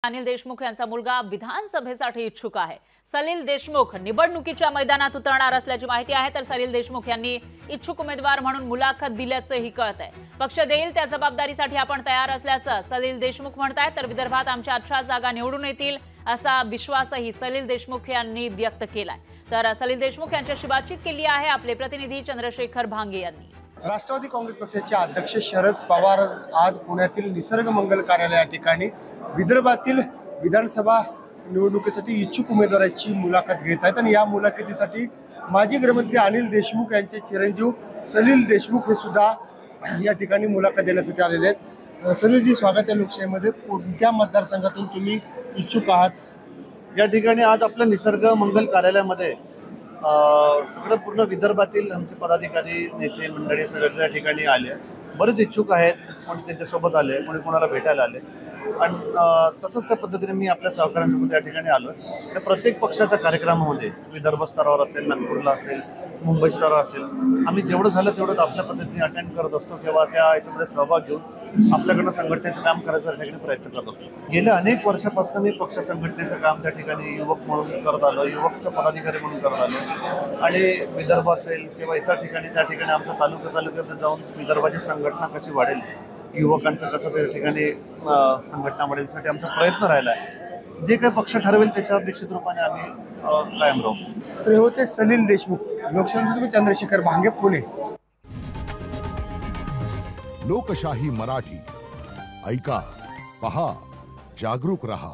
अनिल देशमुख यांचा मुलगा विधानसभेसाठी इच्छुक आहे। सलील देशमुख निवडणुकीच्या मैदानात उतरणार असल्याची माहिती आहे। तर सलील देशमुख यांनी इच्छुक उमेदवार म्हणून मुलाखत दिल्याचंही कळतंय। पक्ष देईल त्या जबाबदारीसाठी आपण तयार असल्याचं सलील देशमुख म्हणतायत। तर विदर्भात आमच्या 18 जागा निवडून येतील असा विश्वासही सलील देशमुख यांनी व्यक्त केलाय। तर सलील देशमुख यांच्याशी बातचीत केली आहे आपले प्रतिनिधी चंद्रशेखर भांगे यांनी। राष्ट्रवादी काँग्रेस पक्षाचे अध्यक्ष शरद पवार आज पुण्यातील निसर्ग मंगल कार्यालया ठिकाणी विदर्भातील विधानसभा निवडणुकीसाठी इच्छुक उमेदवारांची मुलाखत घेत आहेत आणि या मुलाखतीसाठी माजी गृहमंत्री अनिल देशमुख यांचे चिरंजीव सलील देशमुख हे सुद्धा या ठिकाणी मुलाखत देण्यासाठी आलेले आहेत। सलीलजी, स्वागत आहे लोकशाहीमध्ये। कोणत्या मतदारसंघातून तुम्ही इच्छुक आहात? या ठिकाणी आज आपल्या निसर्ग मंगल कार्यालयामध्ये सगळं पूर्ण विदर्भातील आमचे पदाधिकारी नेते मंडळी सगळे या ठिकाणी आले। बरेच इच्छुक आहेत, कोणी त्यांच्यासोबत आले, कोणी कोणाला भेटायला आले आणि तसंच त्या पद्धतीने मी आपल्या सहकाऱ्यांसोबत या ठिकाणी आलो। त्या प्रत्येक पक्षाच्या कार्यक्रमामध्ये विदर्भ स्तरावर असेल, नागपूरला असेल, मुंबई स्तरावर असेल, आम्ही जेवढं झालं तेवढं आपल्या पद्धतीने अटेंड करत असतो किंवा त्या याच्यामध्ये सहभाग घेऊन आपल्याकडनं संघटनेचं काम करायचं त्या ठिकाणी प्रयत्न करत असतो। गेल्या अनेक वर्षापासून मी पक्ष संघटनेचं काम त्या ठिकाणी युवक म्हणून करत आलो, युवकचा पदाधिकारी म्हणून करत आलो आणि विदर्भ असेल किंवा इतर ठिकाणी त्या ठिकाणी आमच्या तालुक्यात जाऊन विदर्भाची संघटना कशी वाढेल, युवकांचं कसं त्या ठिकाणी संघटना वाढेल यासाठी आमचा प्रयत्न राहिला आहे। जे काही पक्ष ठरवेल त्याच्यावर निश्चित रूपाने आम्ही कायम राहू। तर हे होते सलील देशमुख। लोकशाहीसाठी चंद्रशेखर भांगे, पुणे। लोकशाही मराठी ऐका, पहा, जागरूक रहा।